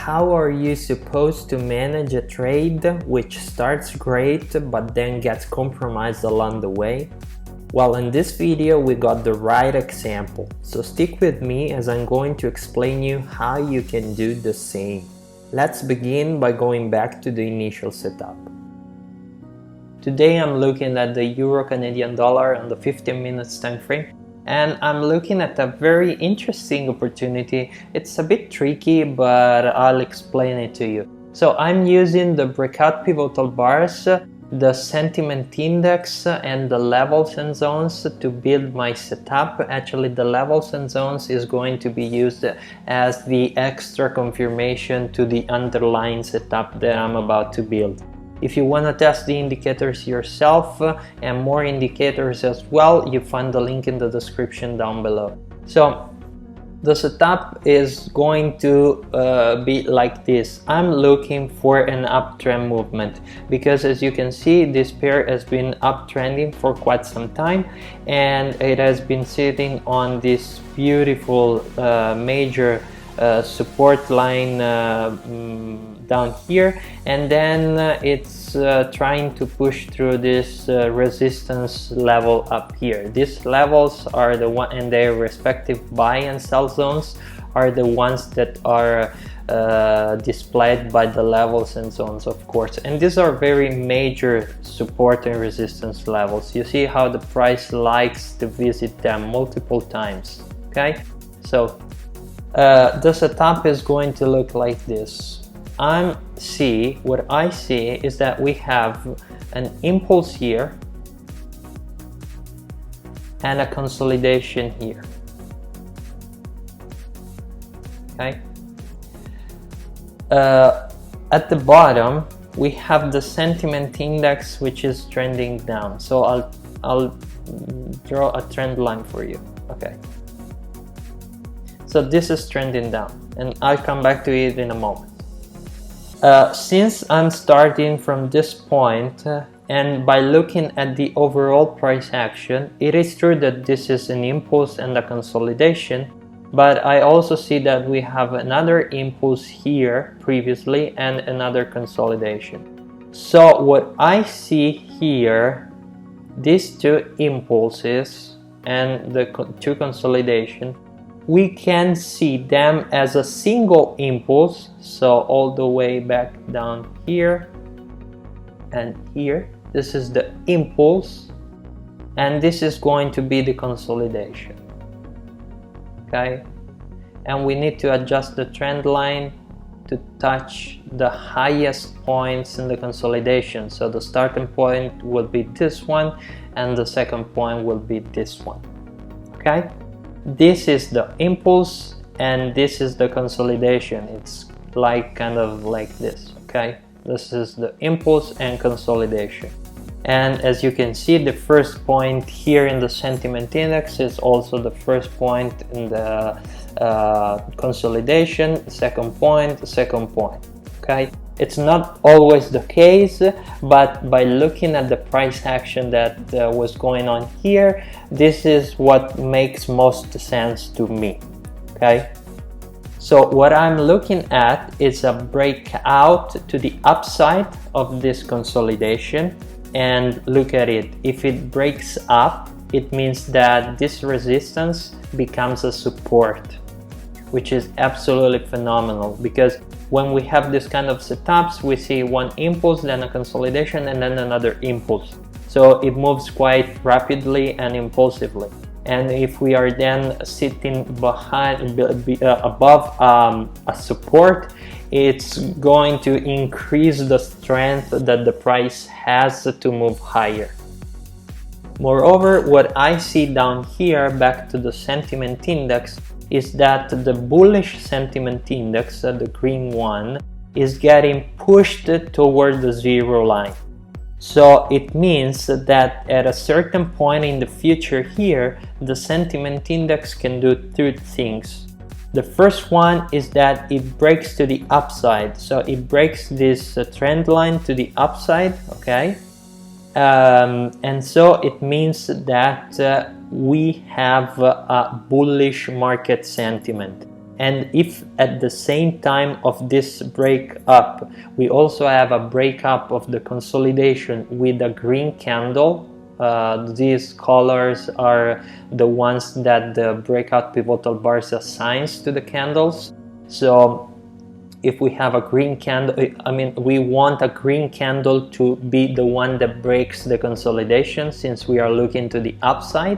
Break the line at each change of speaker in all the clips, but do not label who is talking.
How are you supposed to manage a trade which starts great but then gets compromised along the way? Well, in this video we got the right example, so stick with me as I'm going to explain you how you can do the same. Let's begin by going back to the initial setup. Today I'm looking at the Euro-Canadian dollar on the 15 minutes time frame, and I'm looking at a very interesting opportunity. It's a bit tricky, but I'll explain it to you. So I'm using the Breakout Pivotal Bars, the Sentiment Index, and the Levels and Zones to build my setup. Actually, the Levels and Zones is going to be used as the extra confirmation to the underlying setup that I'm about to build. If you want to test the indicators yourself and more indicators as well, you find the link in the description down below. So the setup is going to be like this. I'm looking for an uptrend movement because, as you can see, this pair has been uptrending for quite some time, and it has been sitting on this beautiful major support line down here, and then it's trying to push through this resistance level up here. These levels are the one, and their respective buy and sell zones are the ones that are displayed by the levels and zones, of course, and these are very major support and resistance levels. You see how the price likes to visit them multiple times. Okay, so the setup is going to look like this. What I see is that we have an impulse here and a consolidation here. Okay. At the bottom we have the sentiment index, which is trending down. So I'll draw a trend line for you. Okay. So this is trending down, and I'll come back to it in a moment. Since I'm starting from this point, and by looking at the overall price action, it is true that this is an impulse and a consolidation, but I also see that we have another impulse here previously and another consolidation. So what I see here, these two impulses and the two consolidation, we can see them as a single impulse, so all the way back down here and here. This is the impulse, and this is going to be the consolidation. Okay, and we need to adjust the trend line to touch the highest points in the consolidation. So the starting point will be this one, and the second point will be this one. Okay. This is the impulse and this is the consolidation. It's like kind of like this. Okay, this is the impulse and consolidation, and as you can see, the first point here in the sentiment index is also the first point in the consolidation, second point. Okay, it's not always the case, but by looking at the price action that was going on here, this is what makes most sense to me. Okay, so what I'm looking at is a breakout to the upside of this consolidation, and look at it. If it breaks up, it means that this resistance becomes a support, which is absolutely phenomenal, because when we have this kind of setups, we see one impulse, then a consolidation, and then another impulse. So it moves quite rapidly and impulsively. And if we are then sitting above a support, it's going to increase the strength that the price has to move higher. Moreover, what I see down here, back to the sentiment index, is that the bullish sentiment index, the green one, is getting pushed toward the zero line. So it means that at a certain point in the future here, the sentiment index can do two things. The first one is that it breaks to the upside. So it breaks this trend line to the upside, okay? And so it means that we have a bullish market sentiment. And if at the same time of this break up we also have a break up of the consolidation with a green candle, these colors are the ones that the breakout pivotal bars assigns to the candles. So if we have a green candle, I mean, we want a green candle to be the one that breaks the consolidation, since we are looking to the upside.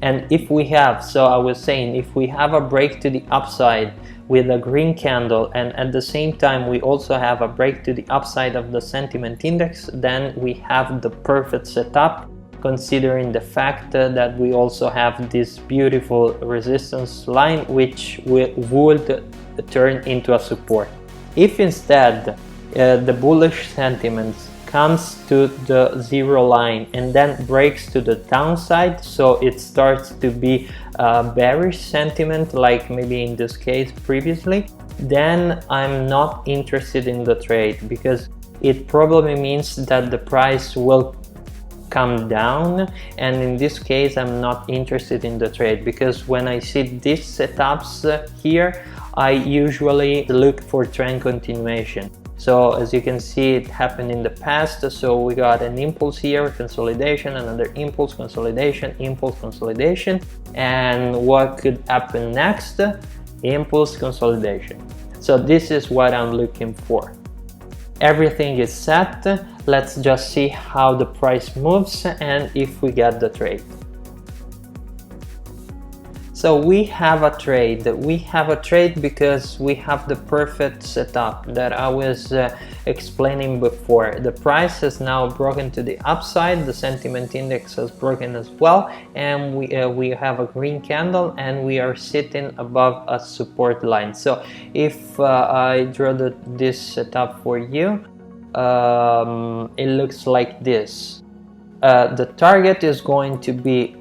And if we have, so I was saying, if we have a break to the upside with a green candle, and at the same time we also have a break to the upside of the sentiment index, then we have the perfect setup, considering the fact that we also have this beautiful resistance line which would turn into a support. If instead the bullish sentiment comes to the zero line and then breaks to the downside, so it starts to be bearish sentiment, like maybe in this case previously, then I'm not interested in the trade, because it probably means that the price will come down, and in this case I'm not interested in the trade, because when I see these setups here, I usually look for trend continuation. So as you can see, it happened in the past. So we got an impulse here, consolidation, another impulse, consolidation, impulse, consolidation. And what could happen next? Impulse, consolidation. So this is what I'm looking for. Everything is set. Let's just see how the price moves and if we get the trade. So we have a trade. We have a trade because we have the perfect setup that I was explaining before. The price has now broken to the upside, the sentiment index has broken as well, and we have a green candle and we are sitting above a support line. So if I draw this setup for you, it looks like this. The target is going to be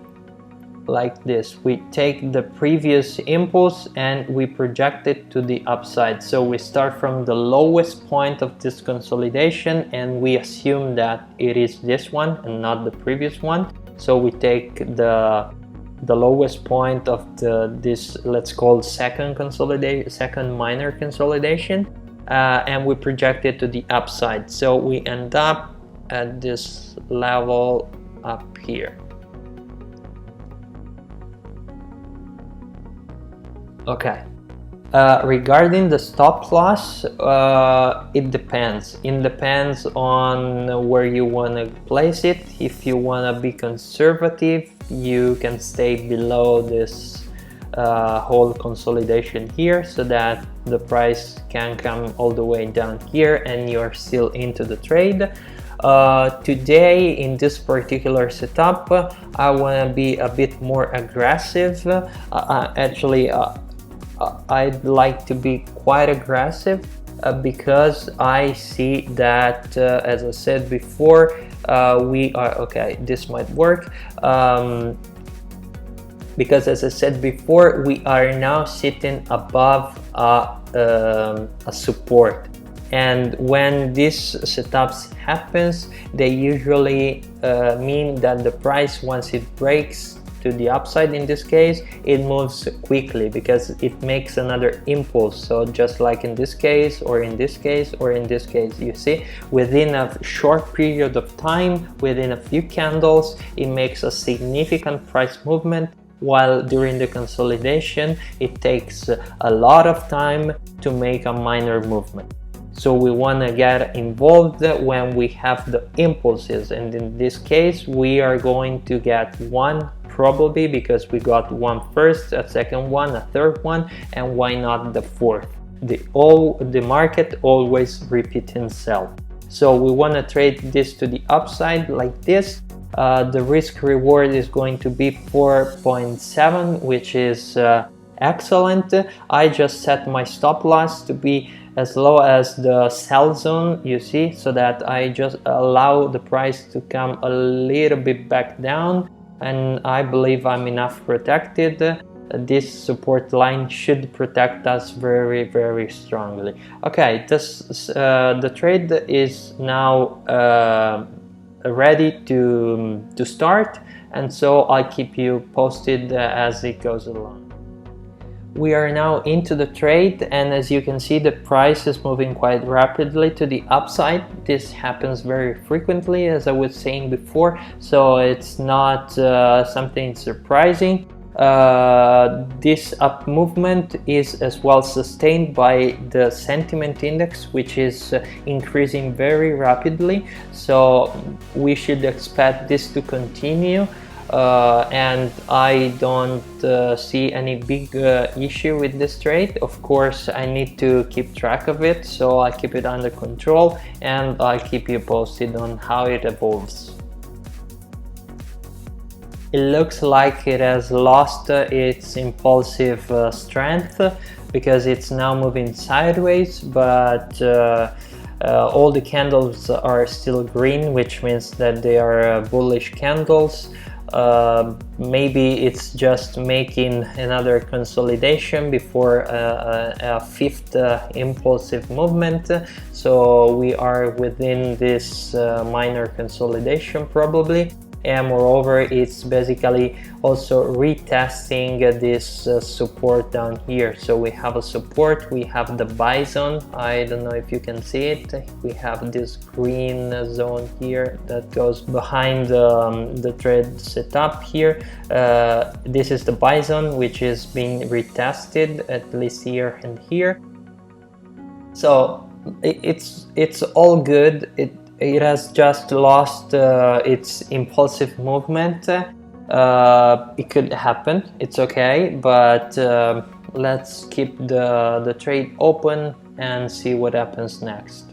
like this. We take the previous impulse and we project it to the upside. So we start from the lowest point of this consolidation and we assume that it is this one and not the previous one. So we take the lowest point of this, let's call second minor consolidation, and we project it to the upside. So we end up at this level up here. Okay, regarding the stop loss, it depends. It depends on where you want to place it. If you want to be conservative, you can stay below this whole consolidation here, so that the price can come all the way down here and you're still into the trade. Today in this particular setup, I want to be a bit more aggressive. Actually, I'd like to be quite aggressive because I see that, as I said before, we are okay. This might work because, as I said before, we are now sitting above a support. And when these setups happens, they usually mean that the price, once it breaks to the upside, in this case, it moves quickly because it makes another impulse. So just like in this case, or in this case, or in this case, you see, within a short period of time, within a few candles, it makes a significant price movement, while during the consolidation, it takes a lot of time to make a minor movement. So we want to get involved when we have the impulses, and in this case we are going to get one, probably, because we got one first, a second one, a third one, and why not the fourth? The market always repeats itself. So we want to trade this to the upside like this. The risk reward is going to be 4.7, which is excellent. I just set my stop loss to be as low as the sell zone, you see, so that I just allow the price to come a little bit back down, and I believe I'm enough protected. This support line should protect us very, very strongly. Okay, the trade is now ready to start, and so I'll keep you posted as it goes along. We are now into the trade, and as you can see, the price is moving quite rapidly to the upside. This happens very frequently, as I was saying before, so it's not something surprising. This up movement is as well sustained by the sentiment index, which is increasing very rapidly, so we should expect this to continue. And I don't see any big issue with this trade. Of course, I need to keep track of it, so I keep it under control and I'll keep you posted on how it evolves. It looks like it has lost its impulsive strength because it's now moving sideways, but all the candles are still green, which means that they are bullish candles. Maybe it's just making another consolidation before a fifth impulsive movement, so we are within this minor consolidation probably. And moreover, it's basically also retesting this support down here. So we have a support, we have the buy zone. I don't know if you can see it. We have this green zone here that goes behind the trade setup here. This is the buy zone, which is being retested at least here and here. So it's all good. It has just lost its impulsive movement. It could happen, it's okay, but let's keep the trade open and see what happens next.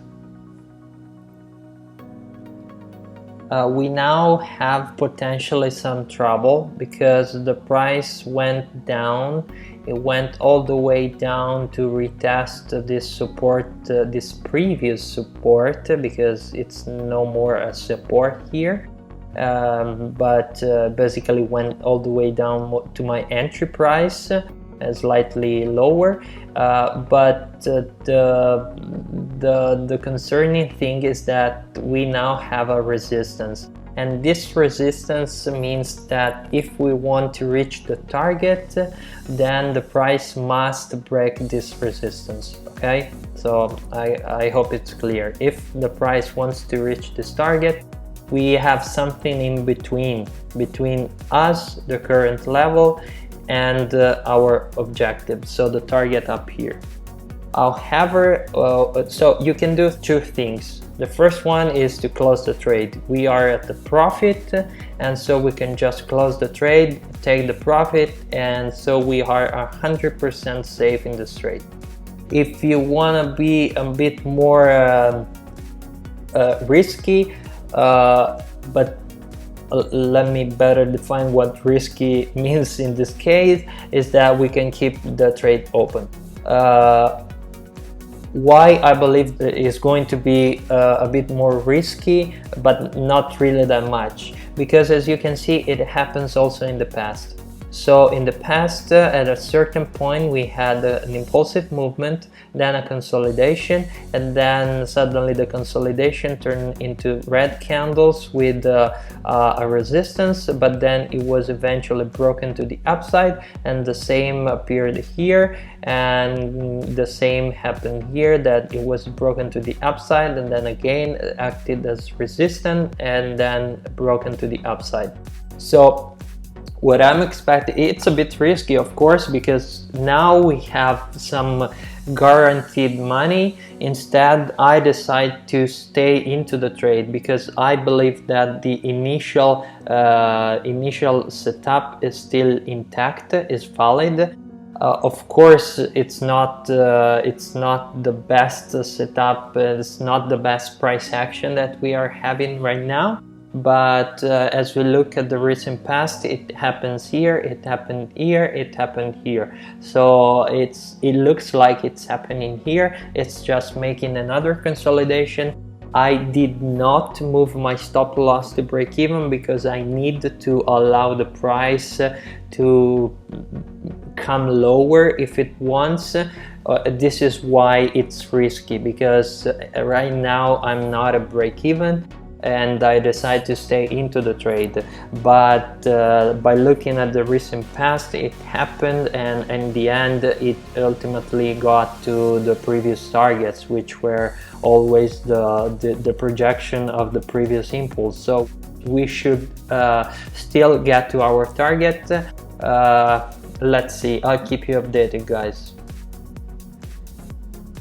We now have potentially some trouble because the price went down. It went all the way down to retest this support, this previous support, because it's no more a support here. But basically went all the way down to my entry price, slightly lower. But the concerning thing is that we now have a resistance. And this resistance means that if we want to reach the target, then the price must break this resistance, okay? So I hope it's clear. If the price wants to reach this target, we have something in between us, the current level, and our objective, so the target up here. However, so you can do two things. The first one is to close the trade. We are at the profit, and so we can just close the trade, take the profit, and so we are 100% safe in this trade. If you want to be a bit more risky, but let me better define what risky means in this case, is that we can keep the trade open. Why I believe it is going to be a bit more risky, but not really that much, because as you can see, it happens also in the past. So in the past, at a certain point, we had an impulsive movement, then a consolidation, and then suddenly the consolidation turned into red candles with a resistance, but then it was eventually broken to the upside, and the same appeared here, and the same happened here, that it was broken to the upside and then again acted as resistance and then broken to the upside. So what I'm expecting, it's a bit risky, of course, because now we have some guaranteed money. Instead, I decide to stay into the trade because I believe that the initial setup is still intact, is valid. Of course, it's not the best setup, it's not the best price action that we are having right now. But as we look at the recent past, it happens here, it happened here, it happened here. So it looks like it's happening here. It's just making another consolidation. I did not move my stop loss to break even because I need to allow the price to come lower if it wants. This is why it's risky, because right now I'm not at break even. and I decided to stay into the trade. But by looking at the recent past, it happened, and in the end it ultimately got to the previous targets, which were always the projection of the previous impulse. So we should still get to our target. Let's see, I'll keep you updated, guys.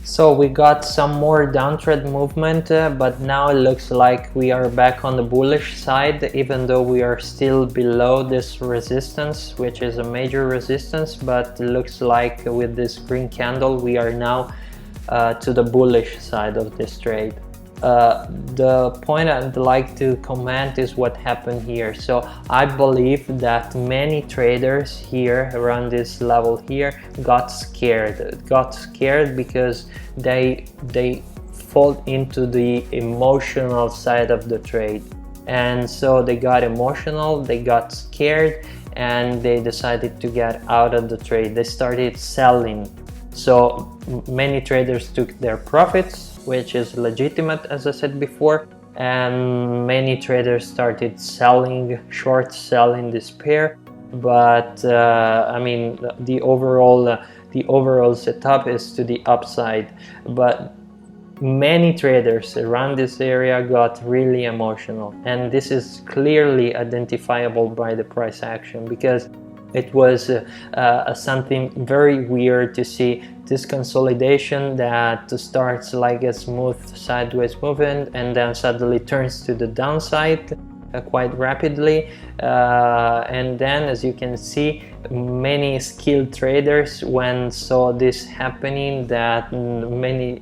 So we got some more downtrend movement, but now it looks like we are back on the bullish side, even though we are still below this resistance, which is a major resistance. But it looks like with this green candle we are now to the bullish side of this trade. The point I'd like to comment is what happened here. So I believe that many traders here around this level here got scared because they fall into the emotional side of the trade, and so they got emotional, they got scared, and they decided to get out of the trade. They started selling. So many traders took their profits, which is legitimate, as I said before, and many traders started selling, short selling this pair. But I mean, the overall setup is to the upside, but many traders around this area got really emotional, and this is clearly identifiable by the price action, because it was something very weird to see this consolidation that starts like a smooth sideways movement and then suddenly turns to the downside quite rapidly, and then, as you can see, many skilled traders, when saw this happening, that many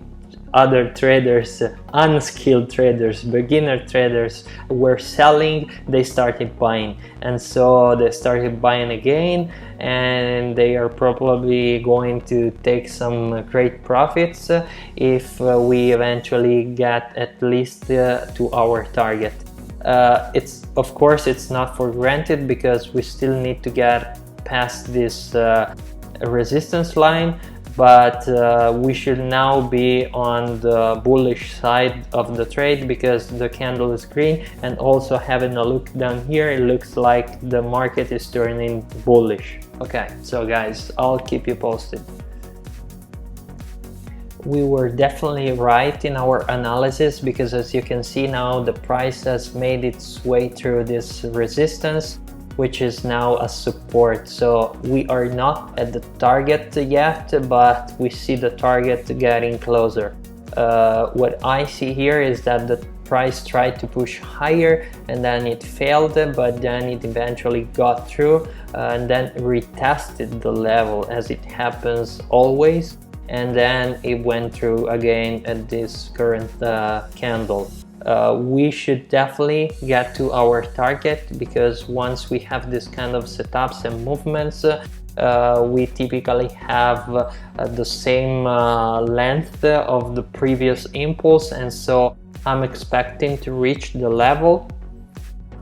other traders, unskilled traders, beginner traders were selling, they started buying, and so they started buying again, and they are probably going to take some great profits if we eventually get at least to our target. It's, of course, it's not for granted, because we still need to get past this resistance line, but we should now be on the bullish side of the trade, because the candle is green, and also having a look down here, it looks like the market is turning bullish. Okay, so guys, I'll keep you posted. We were definitely right in our analysis, because as you can see now, the price has made its way through this resistance, which is now a support. So we are not at the target yet, but we see the target getting closer. What I see here is that the price tried to push higher, and then it failed, but then it eventually got through and then retested the level, as it happens always, and then it went through again at this current candle. We should definitely get to our target, because once we have this kind of setups and movements, we typically have the same length of the previous impulse, and so I'm expecting to reach the level.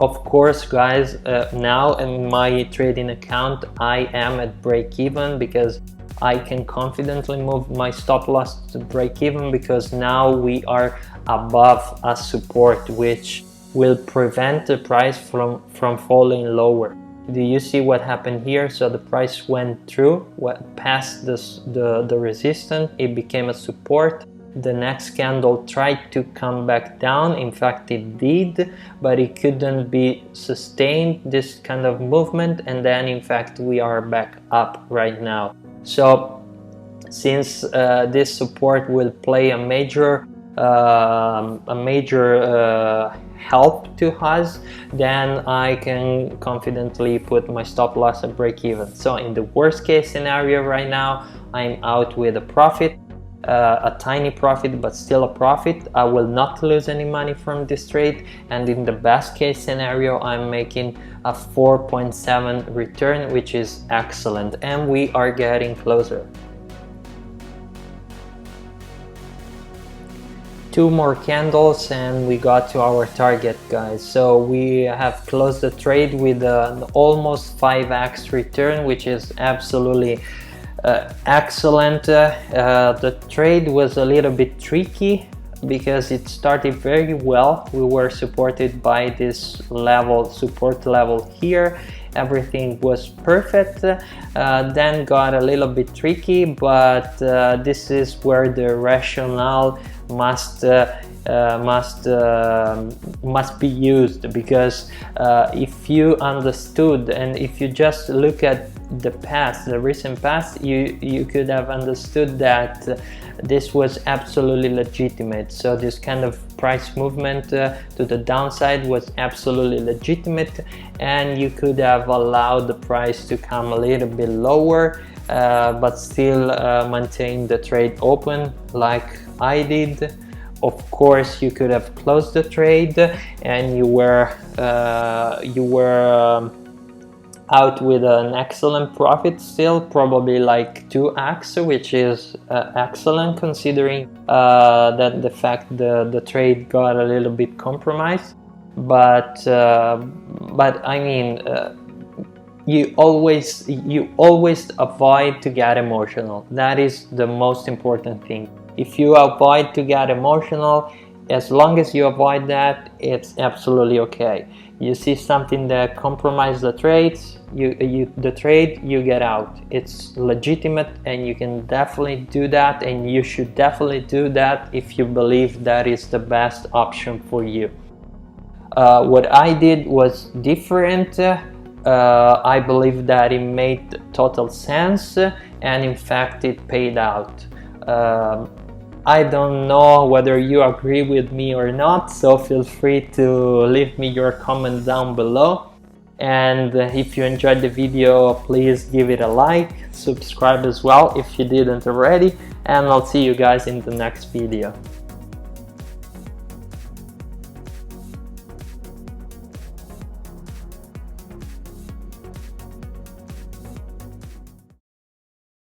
Of course, guys, now in my trading account I am at break even, because I can confidently move my stop loss to break even, because now we are above a support, which will prevent the price from falling lower. Do you see what happened here? So the price went through, past the resistance, it became a support. The next candle tried to come back down, in fact it did, but it couldn't be sustained, this kind of movement, and then in fact we are back up right now. So since this support will play a major help to us, then I can confidently put my stop loss at break even. So in the worst case scenario right now, I'm out with a profit, a tiny profit, but still a profit. I will not lose any money from this trade, and in the best case scenario I'm making a 4.7 return, which is excellent, and we are getting closer. Two more candles and we got to our target, guys. So we have closed the trade with an almost 5x return, which is absolutely excellent. The trade was a little bit tricky. because it started very well. We were supported by this support level here. Everything was perfect. Then got a little bit tricky, but this is where the rationale must be used, because if you understood, and if you just look at the recent past, you could have understood that this was absolutely legitimate. So this kind of price movement to the downside was absolutely legitimate, and you could have allowed the price to come a little bit lower, but still maintain the trade open like I did. Of course, you could have closed the trade and you were out with an excellent profit still, probably like 2x, which is excellent considering that the fact the trade got a little bit compromised. But I mean, you always avoid to get emotional. That is the most important thing. If you avoid to get emotional, as long as you avoid that, it's absolutely okay. You see something that compromises the trades, you get out. It's legitimate, and you can definitely do that, and you should definitely do that if you believe that is the best option for you. What I did was different. I believe that it made total sense, and in fact it paid out. I don't know whether you agree with me or not, so feel free to leave me your comment down below. And if you enjoyed the video, please give it a like, subscribe as well if you didn't already, and I'll see you guys in the next video.